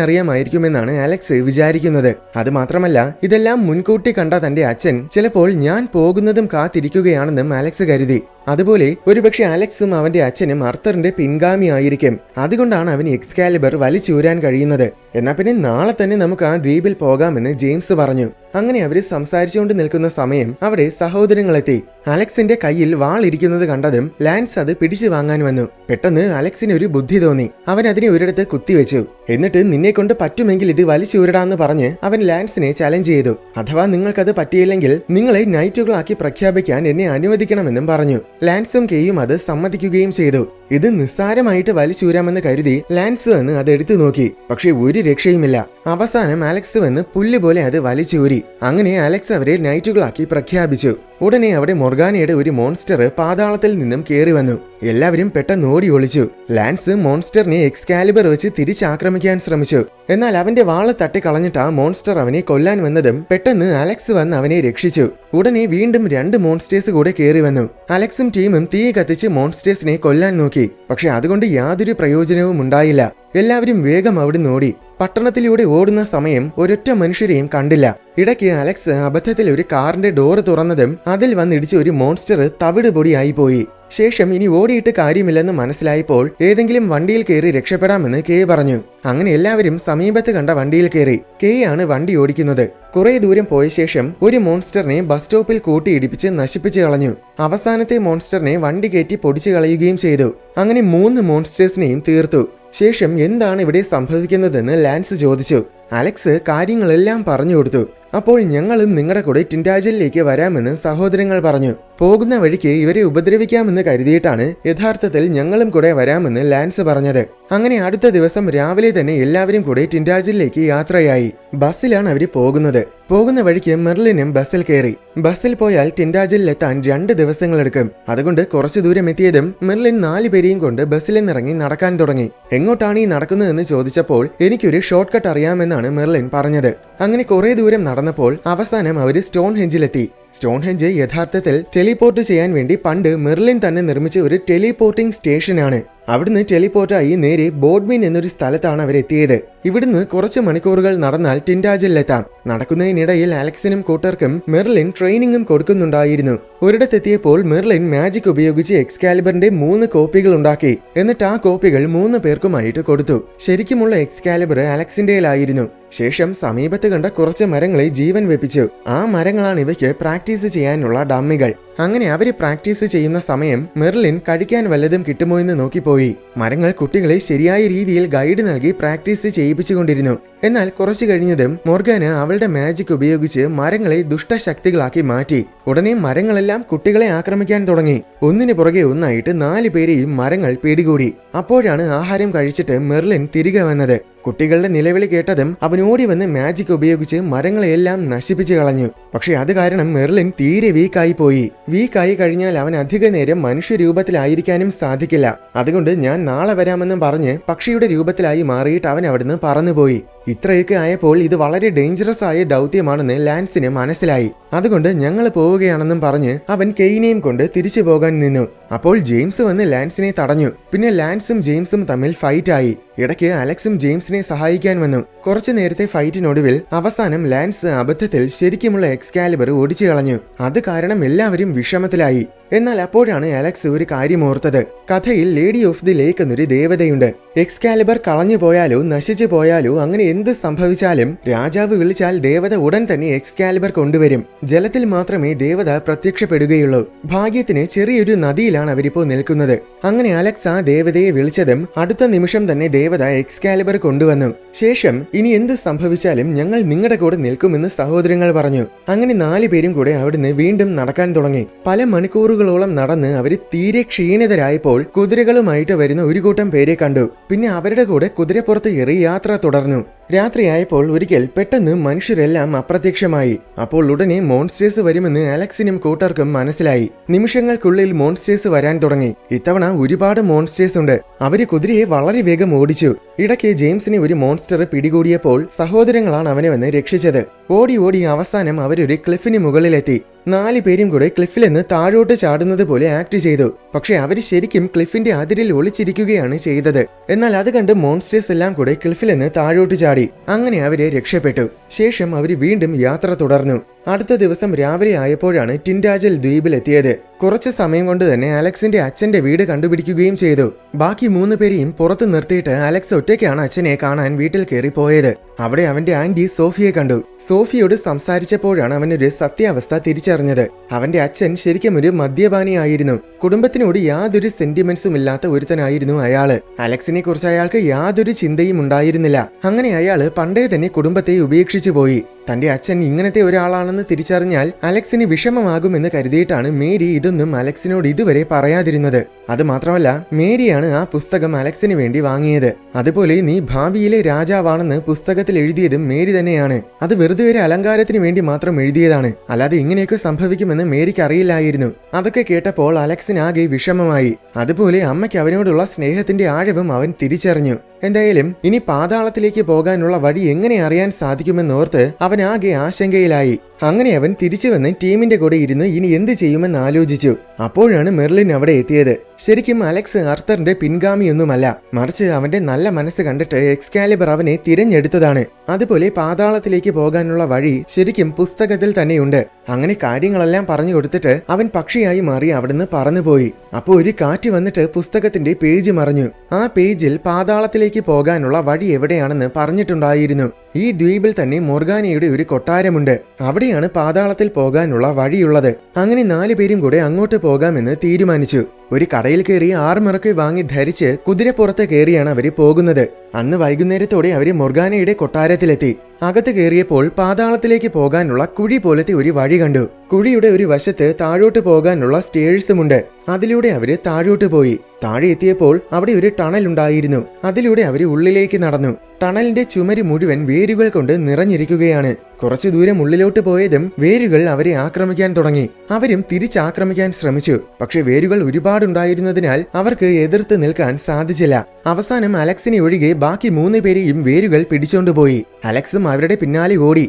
അറിയാമായിരിക്കുമെന്നാണ് അലക്സ് വിചാരിക്കുന്നത്. അതുമാത്രമല്ല, ഇതെല്ലാം മുൻകൂട്ടി കണ്ട തന്റെ അച്ഛൻ ചിലപ്പോൾ ഞാൻ പോകുന്നതും കാത്തിരിക്കുകയാണെന്നും അലക്സ് കരുതി. അതുപോലെ ഒരുപക്ഷെ അലക്സും അവന്റെ അച്ഛനും അർത്തറിന്റെ പിൻഗാമിയായിരിക്കും. അതുകൊണ്ടാണ് അവന് എക്സ്കാലിബർ വലിച്ചൂരാൻ കഴിയുന്നത്. എന്നാ പിന്നെ നാളെ തന്നെ നമുക്ക് ആ ദ്വീപിൽ പോകാമെന്ന് ജെയിംസ് പറഞ്ഞു. അങ്ങനെ അവര് സംസാരിച്ചുകൊണ്ട് നിൽക്കുന്ന സമയം അവിടെ സഹോദരങ്ങളെത്തി. അലക്സിന്റെ കയ്യിൽ വാൾ ഇരിക്കുന്നത് കണ്ടതും ലാൻസ് അത് പിടിച്ചു വാങ്ങാൻ വന്നു. പെട്ടെന്ന് അലക്സിന് ഒരു ബുദ്ധി തോന്നി. അവൻ അതിനെ ഒരിടത്ത് കുത്തിവെച്ചു. എന്നിട്ട് നിന്നെ കൊണ്ട് പറ്റുമെങ്കിൽ ഇത് വലിച്ചൂരിടാന്ന് പറഞ്ഞ് അവൻ ലാൻസിനെ ചലഞ്ച് ചെയ്തു. അഥവാ നിങ്ങൾക്കത് പറ്റിയില്ലെങ്കിൽ നിങ്ങളെ നൈറ്റുകളാക്കി പ്രഖ്യാപിക്കാൻ എന്നെ അനുവദിക്കണമെന്നും പറഞ്ഞു. ലാൻസും കെയും അത് സമ്മതിക്കുകയും ചെയ്തു. ഇത് നിസ്സാരമായിട്ട് വലിച്ചൂരാമെന്ന് കരുതി ലാൻസ് വന്ന് അത് എടുത്തു നോക്കി. പക്ഷെ ഒരു രക്ഷയുമില്ല. അവസാനം അലക്സ് വന്ന് പുല്ലുപോലെ അത് വലിച്ചൂരി. അങ്ങനെ അലക്സ് അവരെ നൈറ്റുകളാക്കി പ്രഖ്യാപിച്ചു. ഉടനെ അവിടെ മൊർഗാനയുടെ ഒരു മോൺസ്റ്റർ പാതാളത്തിൽ നിന്നും കയറി വന്നു. എല്ലാവരും പെട്ടെന്ന് ഓടി ഒളിച്ചു. ലാൻസ് മോൺസ്റ്ററിനെ എക്സ്കാലിബർ വെച്ച് തിരിച്ചാക്രമിക്കാൻ ശ്രമിച്ചു. എന്നാൽ അവന്റെ വാള് തട്ടിക്കളഞ്ഞിട്ട് ആ മോൺസ്റ്റർ അവനെ കൊല്ലാൻ വന്നതും പെട്ടെന്ന് അലക്സ് വന്ന് അവനെ രക്ഷിച്ചു. ഉടനെ വീണ്ടും 2 മോൺസ്റ്റേഴ്സ് കൂടെ കയറി വന്നു. അലക്സും ടീമും തീ കത്തിച്ച് മോൺസ്റ്റേഴ്സിനെ കൊല്ലാൻ നോക്കി. പക്ഷെ അതുകൊണ്ട് യാതൊരു പ്രയോജനവും ഉണ്ടായില്ല. എല്ലാവരും വേഗം അവിടുന്ന് ഓടി. പട്ടണത്തിലൂടെ ഓടുന്ന സമയം ഒരൊറ്റ മനുഷ്യരെയും കണ്ടില്ല. ഇടയ്ക്ക് അലക്സ് അബദ്ധത്തിൽ ഒരു കാറിന്റെ ഡോറ് തുറന്നതും അതിൽ വന്നിടിച്ച് ഒരു മോൺസ്റ്റർ തവിട് പൊടിയായി പോയി. ശേഷം ഇനി ഓടിയിട്ട് കാര്യമില്ലെന്ന് മനസ്സിലായപ്പോൾ ഏതെങ്കിലും വണ്ടിയിൽ കയറി രക്ഷപ്പെടാമെന്ന് കെ പറഞ്ഞു. അങ്ങനെ എല്ലാവരും സമീപത്ത് കണ്ട വണ്ടിയിൽ കയറി. കെ ആണ് വണ്ടി ഓടിക്കുന്നത്. കുറെ ദൂരം പോയ ശേഷം ഒരു മോൺസ്റ്ററിനെ ബസ് സ്റ്റോപ്പിൽ കൂട്ടിയിടിപ്പിച്ച് നശിപ്പിച്ചു കളഞ്ഞു. അവസാനത്തെ മോൺസ്റ്ററിനെ വണ്ടി കയറ്റി പൊടിച്ചു കളയുകയും ചെയ്തു. അങ്ങനെ 3 മോൺസ്റ്റേഴ്സിനെയും തീർത്തു. ശേഷം എന്താണ് ഇവിടെ സംഭവിക്കുന്നതെന്ന് ലാൻസ് ചോദിച്ചു. അലക്സ് കാര്യങ്ങളെല്ലാം പറഞ്ഞു കൊടുത്തു. അപ്പോൾ ഞങ്ങളും നിങ്ങളുടെ കൂടെ ടിൻഡാജലിലേക്ക് വരാമെന്ന് സഹോദരങ്ങൾ പറഞ്ഞു. പോകുന്ന വഴിക്ക് ഇവരെ ഉപദ്രവിക്കാമെന്ന് കരുതിയിട്ടാണ് യഥാർത്ഥത്തിൽ ഞങ്ങളും കൂടെ വരാമെന്ന് ലാൻസ് പറഞ്ഞത്. അങ്ങനെ അടുത്ത ദിവസം രാവിലെ തന്നെ എല്ലാവരും കൂടെ ടിൻഡാജലിലേക്ക് യാത്രയായി. ബസ്സിലാണ് അവര് പോകുന്നത്. പോകുന്ന വഴിക്ക് മെർലിനും ബസ്സിൽ കയറി. ബസ്സിൽ പോയാൽ ടിൻഡാജലിലെത്താൻ 2 ദിവസങ്ങളെടുക്കും. അതുകൊണ്ട് കുറച്ചു ദൂരം എത്തിയതും മെർലിൻ 4 പേരെയും കൊണ്ട് ബസ്സിൽ നിന്നിറങ്ങി നടക്കാൻ തുടങ്ങി. എങ്ങോട്ടാണ് ഈ നടക്കുന്നതെന്ന് ചോദിച്ചപ്പോൾ എനിക്കൊരു ഷോർട്ട് കട്ട് അറിയാമെന്നാണ് മെർലിൻ പറഞ്ഞത്. അങ്ങനെ കുറെ ദൂരം നടന്നപ്പോൾ അവസാനം അവര് സ്റ്റോൺ ഹെഞ്ചിലെത്തി. സ്റ്റോൺ ഹെഞ്ച് യഥാർത്ഥത്തിൽ ടെലിപോർട്ട് ചെയ്യാൻ വേണ്ടി പണ്ട് മെർലിൻ തന്നെ നിർമ്മിച്ച ഒരു ടെലിപോർട്ടിംഗ് സ്റ്റേഷനാണ്. അവിടുന്ന് ടെലിപോർട്ടായി നേരെ ബോഡ്മീൻ എന്നൊരു സ്ഥലത്താണ് അവരെത്തിയത്. ഇവിടുന്ന് കുറച്ച് മണിക്കൂറുകൾ നടന്നാൽ ടിൻഡാജലിലെത്താം. നടക്കുന്നതിനിടയിൽ അലക്സിനും കൂട്ടർക്കും മെർലിൻ ട്രെയിനിങ്ങും കൊടുക്കുന്നുണ്ടായിരുന്നു. ഒരിടത്തെത്തിയപ്പോൾ മെർലിൻ മാജിക് ഉപയോഗിച്ച് എക്സ്കാലിബറിന്റെ 3 കോപ്പികൾ ഉണ്ടാക്കി. എന്നിട്ട് ആ കോപ്പികൾ 3 പേർക്കുമായിട്ട് കൊടുത്തു. ശരിക്കുമുള്ള എക്സ്കാലിബർ അലക്സിന്റെയിലായിരുന്നു. ശേഷം സമീപത്ത് കണ്ട കുറച്ച് മരങ്ങളെ ജീവൻ വെപ്പിച്ചു. ആ മരങ്ങളാണ് ഇവയ്ക്ക് പ്രാക്ടീസ് ചെയ്യാനുള്ള ഡമ്മികൾ. അങ്ങനെ അവര് പ്രാക്ടീസ് ചെയ്യുന്ന സമയം മെർലിൻ കഴിക്കാൻ വല്ലതും കിട്ടുമോ എന്ന് നോക്കിപ്പോയി. മരങ്ങൾ കുട്ടികളെ ശരിയായ രീതിയിൽ ഗൈഡ് നൽകി പ്രാക്ടീസ് ചെയ്യിപ്പിച്ചുകൊണ്ടിരുന്നു. എന്നാൽ കുറച്ചു കഴിഞ്ഞതും മൊർഗാന അവളുടെ മാജിക് ഉപയോഗിച്ച് മരങ്ങളെ ദുഷ്ടശക്തികളാക്കി മാറ്റി. ഉടനെ മരങ്ങളെല്ലാം കുട്ടികളെ ആക്രമിക്കാൻ തുടങ്ങി. ഒന്നിനു പുറകെ ഒന്നായിട്ട് 4 പേരെയും മരങ്ങൾ പിടികൂടി. അപ്പോഴാണ് ആഹാരം കഴിച്ചിട്ട് മെർലിൻ തിരികെ വന്നത്. കുട്ടികളുടെ നിലവിളി കേട്ടതും അവൻ ഓടി വന്ന് മാജിക് ഉപയോഗിച്ച് മരങ്ങളെയെല്ലാം നശിപ്പിച്ചു കളഞ്ഞു. പക്ഷെ അത് കാരണം മെർലിൻ തീരെ വീക്കായി പോയി. വീക്കായി കഴിഞ്ഞാൽ അവൻ അധിക നേരം മനുഷ്യരൂപത്തിലായിരിക്കാനും സാധിക്കില്ല. അതുകൊണ്ട് ഞാൻ നാളെ വരാമെന്നും പറഞ്ഞ് പക്ഷിയുടെ രൂപത്തിലായി മാറിയിട്ട് അവൻ അവിടുന്ന് പറന്നുപോയി. ഇത്രയൊക്കെ ആയപ്പോൾ ഇത് വളരെ ഡേഞ്ചറസ് ആയ ദൗത്യമാണെന്ന് ലാൻസിന് മനസ്സിലായി. അതുകൊണ്ട് ഞങ്ങൾ പോവുകയാണെന്നും പറഞ്ഞ് അവൻ കെയിനെയും കൊണ്ട് തിരിച്ചു പോകാൻ നിന്നു. അപ്പോൾ ജെയിംസ് വന്ന് ലാൻസിനെ തടഞ്ഞു. പിന്നെ ലാൻസും ജെയിംസും തമ്മിൽ ഫൈറ്റ് ആയി. ഇടയ്ക്ക് അലക്സും ജെയിംസിനെ സഹായിക്കാൻ വന്നു. കുറച്ചു നേരത്തെ ഫൈറ്റിനൊടുവിൽ അവസാനം ലാൻസ് അബദ്ധത്തിൽ ശരിക്കുമുള്ള എക്സ്കാലിബർ ഓടിച്ചു കളഞ്ഞു. അത് കാരണം എല്ലാവരും വിഷമത്തിലായി. എന്നാൽ അപ്പോഴാണ് അലക്സ് ഒരു കാര്യം ഓർത്തത്. കഥയിൽ ലേഡി ഓഫ് ദി ലേക്ക് എന്നൊരു ദേവതയുണ്ട്. എക്സ്കാലിബർ കളഞ്ഞു പോയാലോ നശിച്ചു പോയാലോ അങ്ങനെ എന്ത് സംഭവിച്ചാലും രാജാവ് വിളിച്ചാൽ ദേവത ഉടൻ തന്നെ എക്സ്കാലിബർ കൊണ്ടുവരും. ജലത്തിൽ മാത്രമേ ദേവത പ്രത്യക്ഷപ്പെടുകയുള്ളൂ. ഭാഗ്യത്തിന് ചെറിയൊരു നദിയിലാണ് അവരിപ്പോ നിൽക്കുന്നത്. അങ്ങനെ അലക്സ് ആ ദേവതയെ വിളിച്ചതും അടുത്ത നിമിഷം തന്നെ ദേവത എക്സ്കാലിബർ കൊണ്ടുവന്നു. ശേഷം ഇനി എന്ത് സംഭവിച്ചാലും ഞങ്ങൾ നിങ്ങളുടെ കൂടെ നിൽക്കുമെന്ന് സഹോദരങ്ങൾ പറഞ്ഞു. അങ്ങനെ 4 പേരും കൂടെ അവിടുന്ന് വീണ്ടും നടക്കാൻ തുടങ്ങി. പല മണിക്കൂറുകളോളം നടന്ന് അവർ തീരെ ക്ഷീണിതരായപ്പോൾ കുതിരകളുമായിട്ട് വരുന്ന ഒരു കൂട്ടം പേരെ കണ്ടു. പിന്നെ അവരുടെ കൂടെ കുതിരപ്പുറത്ത് കയറി യാത്ര തുടർന്നു. രാത്രിയായപ്പോൾ ഒരിക്കൽ പെട്ടെന്ന് മനുഷ്യരെല്ലാം അപ്രത്യക്ഷമായി. അപ്പോൾ ഉടനെ മോൺസ്റ്റേഴ്സ് വരുമെന്ന് അലക്സിനും കൂട്ടർക്കും മനസ്സിലായി. നിമിഷങ്ങൾക്കുള്ളിൽ മോൺസ്റ്റേഴ്സ് വരാൻ തുടങ്ങി. ഇത്തവണ ഒരുപാട് മോൺസ്റ്റേഴ്സ് ഉണ്ട്. അവര് കുതിരയെ വളരെ വേഗം ഓടിച്ചു. ഇടയ്ക്ക് ജെയിംസിനെ ഒരു മോൺസ്റ്റർ പിടികൂടിയപ്പോൾ സഹോദരങ്ങളാണ് അവനെ വന്ന് രക്ഷിച്ചത്. ഓടി ഓടി അവസാനം അവരൊരു ക്ലിഫിന് മുകളിലെത്തി. 4 പേരും കൂടെ ക്ലിഫിൽ നിന്ന് താഴോട്ട് ചാടുന്നത് പോലെ ആക്ട് ചെയ്തു. പക്ഷെ അവര് ശരിക്കും ക്ലിഫിന്റെ അതിരിൽ ഒളിച്ചിരിക്കുകയാണ് ചെയ്തത്. എന്നാൽ അത് കണ്ട് മോൺസ്റ്റേഴ്സ് എല്ലാം കൂടെ ക്ലിഫിൽ നിന്ന് താഴോട്ട് ചാടി. അങ്ങനെ അവരെ രക്ഷപ്പെട്ടു. ശേഷം അവര് വീണ്ടും യാത്ര തുടർന്നു. അടുത്ത ദിവസം രാവിലെ ആയപ്പോഴാണ് ടിൻഡാജൽ ദ്വീപിലെത്തിയത്. കുറച്ച് സമയം കൊണ്ട് തന്നെ അലക്സിന്റെ അച്ഛന്റെ വീട് കണ്ടുപിടിക്കുകയും ചെയ്തു. ബാക്കി 3 പേരെയും പുറത്ത് നിർത്തിയിട്ട് അലക്സ് ഒറ്റയ്ക്കാണ് അച്ഛനെ കാണാൻ വീട്ടിൽ കയറി പോയത്. അവിടെ അവന്റെ ആന്റി സോഫിയെ കണ്ടു. സോഫിയോട് സംസാരിച്ചപ്പോഴാണ് അവനൊരു സത്യാവസ്ഥ തിരിച്ചറിഞ്ഞത്. അവന്റെ അച്ഛൻ ശരിക്കും ഒരു മദ്യപാനിയായിരുന്നു. കുടുംബത്തിനോട് യാതൊരു സെന്റിമെന്റ്സും ഇല്ലാത്ത ഒരുത്തനായിരുന്നു അയാള്. അലക്സിനെ കുറിച്ച് അയാൾക്ക് യാതൊരു ചിന്തയും ഉണ്ടായിരുന്നില്ല. അങ്ങനെ അയാള് പണ്ടേ തന്നെ കുടുംബത്തെ ഉപേക്ഷിച്ചു പോയി. തന്റെ അച്ഛൻ ഇങ്ങനത്തെ ഒരാളാണെന്ന് തിരിച്ചറിഞ്ഞാൽ അലക്സിന് വിഷമമാകുമെന്ന് കരുതിയിട്ടാണ് മേരി ഇതൊന്നും അലക്സിനോട് ഇതുവരെ പറയാതിരുന്നത്. അത് മാത്രമല്ല, മേരിയാണ് ആ പുസ്തകം അലക്സിന് വേണ്ടി വാങ്ങിയത്. അതുപോലെ നീ ഭാവിയിലെ രാജാവാണെന്ന് പുസ്തകത്തിൽ എഴുതിയതും മേരി തന്നെയാണ്. അത് വെറുതെ ഒരു അലങ്കാരത്തിന് വേണ്ടി മാത്രം എഴുതിയതാണ്. അല്ലാതെ ഇങ്ങനെയൊക്കെ സംഭവിക്കുമെന്ന് മേരിക്ക് അറിയില്ലായിരുന്നു. അതൊക്കെ കേട്ടപ്പോൾ അലക്സിന് ആകെ വിഷമമായി. അതുപോലെ അമ്മയ്ക്ക് അവനോടുള്ള സ്നേഹത്തിന്റെ ആഴവും അവൻ തിരിച്ചറിഞ്ഞു. എന്തായാലും ഇനി പാതാളത്തിലേക്ക് പോകാനുള്ള വഴി എങ്ങനെ അറിയാൻ സാധിക്കുമെന്നോർത്ത് അവൻ ആകെ ആശങ്കയിലായി. അങ്ങനെ അവൻ തിരിച്ചു വന്ന് ടീമിന്റെ കൂടെ ഇരുന്ന് ഇനി എന്ത് ചെയ്യുമെന്ന് ആലോചിച്ചു. അപ്പോഴാണ് മെർലിൻ അവിടെ എത്തിയത്. ശരിക്കും അലക്സ് ആർത്തറിന്റെ പിൻഗാമിയൊന്നുമല്ല, മറിച്ച് അവന്റെ നല്ല മനസ്സ് കണ്ടിട്ട് എക്സ്കാലിബർ അവനെ തിരഞ്ഞെടുത്തതാണ്. അതുപോലെ പാതാളത്തിലേക്ക് പോകാനുള്ള വഴി ശരിക്കും പുസ്തകത്തിൽ തന്നെയുണ്ട്. അങ്ങനെ കാര്യങ്ങളെല്ലാം പറഞ്ഞു കൊടുത്തിട്ട് അവൻ പക്ഷിയായി മാറി അവിടുന്ന് പറന്നുപോയി. അപ്പോൾ ഒരു കാറ്റ് വന്നിട്ട് പുസ്തകത്തിന്റെ പേജ് മറിഞ്ഞു. ആ പേജിൽ പാതാളത്തിലേക്ക് പോകാനുള്ള വഴി എവിടെയാണെന്ന് പറഞ്ഞിട്ടുണ്ടായിരുന്നു. ഈ ദ്വീപിൽ തന്നെ മൊർഗാനയുടെ ഒരു കൊട്ടാരമുണ്ട്. അവിടെയാണ് പാതാളത്തിൽ പോകാനുള്ള വഴിയുള്ളത്. അങ്ങനെ 4 പേരും കൂടെ അങ്ങോട്ട് പോകാമെന്ന് തീരുമാനിച്ചു. ഒരു കടയിൽ കയറി ആർമറൊക്കെ വാങ്ങി ധരിച്ച് കുതിരപ്പുറത്ത് കയറിയാണ് അവര് പോകുന്നത്. അന്ന് വൈകുന്നേരത്തോടെ അവര് മൊർഗാനയുടെ കൊട്ടാരത്തിലെത്തി. അകത്ത് കയറിയപ്പോൾ പാതാളത്തിലേക്ക് പോകാനുള്ള കുഴി പോലത്തെ ഒരു വഴി കണ്ടു. കുഴിയുടെ ഒരു വശത്ത് താഴോട്ട് പോകാനുള്ള സ്റ്റേഴ്സുമുണ്ട്. അതിലൂടെ അവര് താഴോട്ട് പോയി. താഴെ എത്തിയപ്പോൾ അവിടെ ഒരു ടണൽ ഉണ്ടായിരുന്നു. അതിലൂടെ അവര് ഉള്ളിലേക്ക് നടന്നു. ടണലിന്റെ ചുമര് മുഴുവൻ വേരുകൾ കൊണ്ട് നിറഞ്ഞിരിക്കുകയാണ്. കുറച്ചു ദൂരം ഉള്ളിലോട്ട് പോയതും വേരുകൾ അവരെ ആക്രമിക്കാൻ തുടങ്ങി. അവരും തിരിച്ചാക്രമിക്കാൻ ശ്രമിച്ചു. പക്ഷെ വേരുകൾ ഒരുപാടുണ്ടായിരുന്നതിനാൽ അവർക്ക് എതിർത്ത് നിൽക്കാൻ സാധിച്ചില്ല. അവസാനം അലക്സിനെ ഒഴികെ ബാക്കി 3 പേരെയും വേരുകൾ പിടിച്ചോണ്ടുപോയി. അലക്സും അവരുടെ പിന്നാലെ ഓടി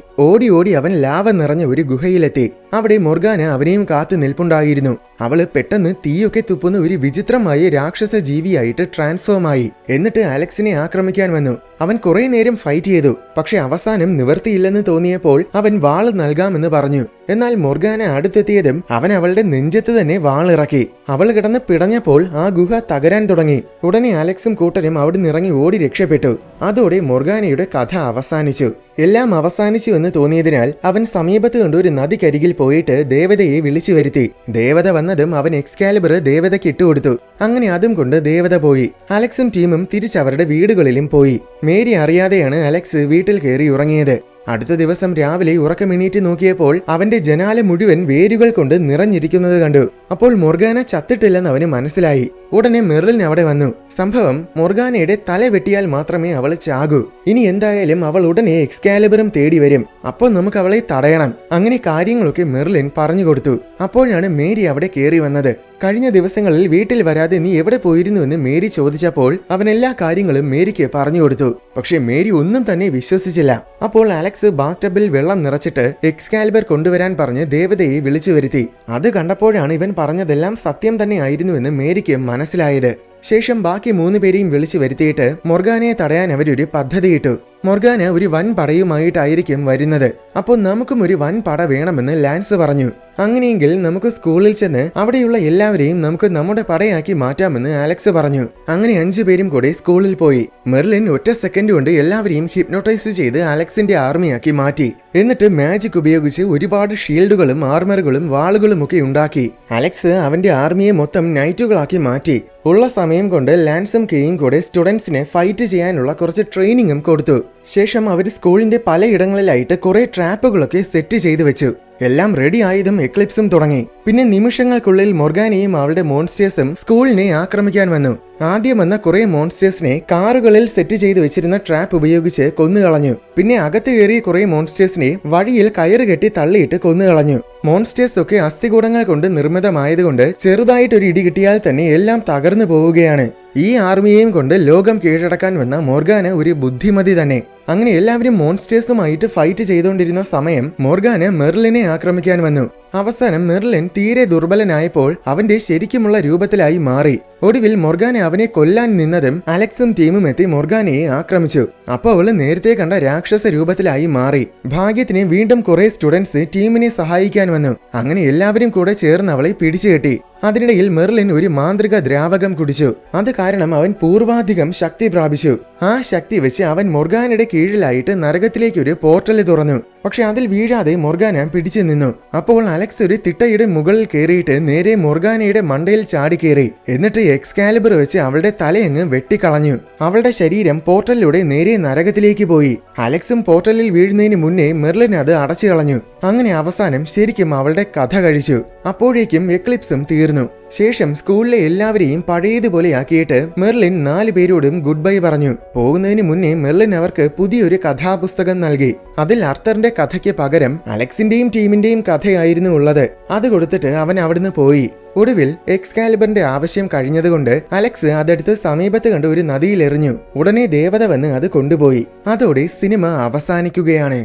ഓടി അവൻ ലാവ നിറഞ്ഞ ഒരു ഗുഹയിലെത്തി. അവിടെ മൊർഗാന അവനെയും കാത്തു നിൽപ്പുണ്ടായിരുന്നു. അവള് പെട്ടെന്ന് തീയൊക്കെ തുപ്പുന്ന ഒരു വിചിത്രമായ രാക്ഷസ ജീവിയായിട്ട് ട്രാൻസ്ഫോം ആയി. എന്നിട്ട് അലക്സിനെ ആക്രമിക്കാൻ വന്നു. അവൻ കുറെ നേരം ഫൈറ്റ് ചെയ്തു. പക്ഷെ അവസാനം നിവർത്തിയില്ലെന്ന് തോന്നിയപ്പോൾ അവൻ വാള് നൽകാമെന്ന് പറഞ്ഞു. എന്നാൽ മൊർഗാന അടുത്തെത്തിയതും അവൻ അവളുടെ നെഞ്ചത്ത് തന്നെ വാളിറക്കി. അവൾ കിടന്ന് പിടഞ്ഞപ്പോൾ ആ ഗുഹ തകരാൻ തുടങ്ങി. ഉടനെ അലക്സും കൂട്ടരും അവിടെ നിറങ്ങി ഓടി രക്ഷപ്പെട്ടു. അതോടെ മൊർഗാനയുടെ കഥ അവസാനിച്ചു. എല്ലാം അവസാനിച്ചു എന്ന് തോന്നിയതിനാൽ അവൻ സമീപത്ത് കണ്ട ഒരു നദിക്കരികിൽ പോയിട്ട് ദേവതയെ വിളിച്ചു വരുത്തി. ദേവത വന്നതും അവൻ എക്സ്കാലിബർ ദേവതയ്ക്ക് ഇട്ടുകൊടുത്തു. അങ്ങനെ അതും കൊണ്ട് ദേവത പോയി. അലക്സും ടീമും തിരിച്ചവരുടെ വീടുകളിലും പോയി. മേരി അറിയാതെയാണ് അലക്സ് വീട്ടിൽ കയറി ഉറങ്ങിയത്. അടുത്ത ദിവസം രാവിലെ ഉറക്കമെണീറ്റ് നോക്കിയപ്പോൾ അവന്റെ ജനാല മുഴുവൻ വേരുകൾ കൊണ്ട് നിറഞ്ഞിരിക്കുന്നത് കണ്ടു. അപ്പോൾ മൊർഗാന ചത്തിട്ടില്ലെന്ന് അവന് മനസ്സിലായി. ഉടനെ മെർലിൻ അവിടെ വന്നു. സംഭവം, മൊർഗാനയുടെ തല വെട്ടിയാൽ മാത്രമേ അവൾ ചാകൂ. ഇനി എന്തായാലും അവൾ ഉടനെ എക്സ്കാലിബറും തേടി വരും. അപ്പോൾ നമുക്ക് അവളെ തടയണം. അങ്ങനെ കാര്യങ്ങളൊക്കെ മെർലിൻ പറഞ്ഞു കൊടുത്തു. അപ്പോഴാണ് മേരി അവിടെ കയറി വന്നത്. കഴിഞ്ഞ ദിവസങ്ങളിൽ വീട്ടിൽ വരാതെ നീ എവിടെ പോയിരുന്നുവെന്ന് മേരി ചോദിച്ചപ്പോൾ അവൻ എല്ലാ കാര്യങ്ങളും മേരിക്ക് പറഞ്ഞു കൊടുത്തു. പക്ഷെ മേരി ഒന്നും തന്നെ വിശ്വസിച്ചില്ല. അപ്പോൾ അലക്സ് ബാത്ടബിൽ വെള്ളം നിറച്ചിട്ട് എക്സ്കാലിബർ കൊണ്ടുവരാൻ പറഞ്ഞ് ദേവതയെ വിളിച്ചു വരുത്തി. അത് കണ്ടപ്പോഴാണ് ഇവൻ പറഞ്ഞതെല്ലാം സത്യം തന്നെ ആയിരുന്നുവെന്ന് മേരിക്ക് മനസ്സിലായത്. ശേഷം ബാക്കി 3 പേരെയും വിളിച്ചു വരുത്തിയിട്ട് മൊർഗാനയെ തടയാൻ അവരൊരു പദ്ധതിയിട്ടു. മൊർഗാന ഒരു വൻ പടയുമായിട്ടായിരിക്കും വരുന്നത്. അപ്പോൾ നമുക്കും ഒരു വൻ പട വേണമെന്ന് ലാൻസ് പറഞ്ഞു. അങ്ങനെയെങ്കിൽ നമുക്ക് സ്കൂളിൽ ചെന്ന് അവിടെയുള്ള എല്ലാവരെയും നമുക്ക് നമ്മുടെ പടയാക്കി മാറ്റാമെന്ന് അലക്സ് പറഞ്ഞു. അങ്ങനെ 5 പേരും കൂടെ സ്കൂളിൽ പോയി. മെർലിൻ ഒറ്റ സെക്കൻഡ് കൊണ്ട് എല്ലാവരെയും ഹിപ്നോട്ടൈസ് ചെയ്ത് അലക്സിന്റെ ആർമിയാക്കി മാറ്റി. എന്നിട്ട് മാജിക് ഉപയോഗിച്ച് ഒരുപാട് ഷീൽഡുകളും ആർമറുകളും വാളുകളും ഒക്കെ ഉണ്ടാക്കി. അലക്സ് അവന്റെ ആർമിയെ മൊത്തം നൈറ്റുകളാക്കി മാറ്റി. ഉള്ള സമയം കൊണ്ട് ലാൻസും കെയും കൂടെ സ്റ്റുഡൻസിനെ ഫൈറ്റ് ചെയ്യാനുള്ള കുറച്ച് ട്രെയിനിങ്ങും കൊടുത്തു. ശേഷം അവർ സ്കൂളിന്റെ പലയിടങ്ങളിലായിട്ട് കുറെ ട്രാപ്പുകളൊക്കെ സെറ്റ് ചെയ്തു വെച്ചു. എല്ലാം റെഡി ആയതും എക്ലിപ്സും തുടങ്ങി. പിന്നെ നിമിഷങ്ങൾക്കുള്ളിൽ മൊർഗാനയും അവളുടെ മോൺസ്റ്റേഴ്സും സ്കൂളിനെ ആക്രമിക്കാൻ വന്നു. ആദ്യം വന്ന കുറെ മോൺസ്റ്റേഴ്സിനെ കാറുകളിൽ സെറ്റ് ചെയ്ത് വെച്ചിരുന്ന ട്രാപ്പ് ഉപയോഗിച്ച് കൊന്നുകളഞ്ഞു. പിന്നെ അകത്ത് കയറിയ കുറെ മോൺസ്റ്റേഴ്സിനെ വഴിയിൽ കയറ് കെട്ടി തള്ളിയിട്ട് കൊന്നുകളഞ്ഞു. മോൺസ്റ്റേഴ്സ് ഒക്കെ അസ്ഥികൂടങ്ങൾ കൊണ്ട് നിർമ്മിതമായതുകൊണ്ട് ചെറുതായിട്ടൊരു ഇടി കിട്ടിയാൽ തന്നെ എല്ലാം തകർന്നു പോവുകയാണ്. ഈ ആർമിയെയും കൊണ്ട് ലോകം കീഴടക്കാൻ വന്ന മൊർഗാന ഒരു ബുദ്ധിമതി തന്നെ. അങ്ങനെ എല്ലാവരും മോൺസ്റ്റേഴ്സുമായിട്ട് ഫൈറ്റ് ചെയ്തുകൊണ്ടിരുന്ന സമയം മൊർഗാന മെർലിനെ ആക്രമിക്കാൻ വന്നു. അവസാനം മെർലിൻ തീരെ ദുർബലനായപ്പോൾ അവന്റെ ശരിക്കുമുള്ള രൂപത്തിലായി മാറി. ഒടുവിൽ മൊർഗാന അവനെ കൊല്ലാൻ നിന്നതും അലക്സും ടീമും എത്തി മൊർഗാനയെ ആക്രമിച്ചു. അപ്പോൾ അവള് നേരത്തെ കണ്ട രാക്ഷസ രൂപത്തിലായി മാറി. ഭാഗ്യത്തിന് വീണ്ടും കുറെ സ്റ്റുഡൻസ് ടീമിനെ സഹായിക്കാൻ വന്നു. അങ്ങനെ എല്ലാവരും കൂടെ ചേർന്ന് അവളെ പിടിച്ചുകെട്ടി. അതിനിടയിൽ മെർലിൻ ഒരു മാന്ത്രിക ദ്രാവകം കുടിച്ചു. അത് കാരണം അവൻ പൂർവാധികം ശക്തി പ്രാപിച്ചു. ആ ശക്തി വെച്ച് അവൻ മൊർഗാനയുടെ കീഴിലായിട്ട് നരകത്തിലേക്ക് ഒരു പോർട്ടൽ തുറന്നു. പക്ഷെ അതിൽ വീഴാതെ മൊർഗാന പിടിച്ചു നിന്നു. അപ്പോൾ അലക്സ് ഒരു തിട്ടയുടെ മുകളിൽ കയറിയിട്ട് നേരെ മൊർഗാനയുടെ മണ്ടയിൽ ചാടിക്കേറി. എന്നിട്ട് എക്സ്കാലിബർ വെച്ച് അവളുടെ തലയങ്ങ് വെട്ടിക്കളഞ്ഞു. അവളുടെ ശരീരം പോർട്ടലിലൂടെ നേരെ നരകത്തിലേക്ക് പോയി. അലക്സും പോർട്ടലിൽ വീഴുന്നതിന് മുന്നേ മെർലിൻ അത് അടച്ചു കളഞ്ഞു. അങ്ങനെ അവസാനം ശരിക്കും അവളുടെ കഥ കഴിച്ചു. അപ്പോഴേക്കും എക്ലിപ്സും തീർന്നു. ശേഷം സ്കൂളിലെ എല്ലാവരെയും പഴയതുപോലെ ആക്കിയിട്ട് മെർലിൻ 4 പേരോടും ഗുഡ് ബൈ പറഞ്ഞു. പോകുന്നതിന് മുന്നേ മെർലിൻ അവർക്ക് പുതിയൊരു കഥാപുസ്തകം നൽകി. അതിൽ അർത്തറിന്റെ കഥയ്ക്ക് പകരം അലക്സിന്റെയും ടീമിന്റെയും കഥയായിരുന്നു ഉള്ളത്. അത് കൊടുത്തിട്ട് അവൻ അവിടുന്ന് പോയി. ഒടുവിൽ എക്സ്കാലിബറിന്റെ ആവശ്യം കഴിഞ്ഞതുകൊണ്ട് അലക്സ് അതെടുത്ത് സമീപത്ത് കണ്ട് ഒരു നദിയിൽ എറിഞ്ഞു. ഉടനെ ദേവത വന്ന് അത് കൊണ്ടുപോയി. അതോടെ സിനിമ അവസാനിക്കുകയാണ്.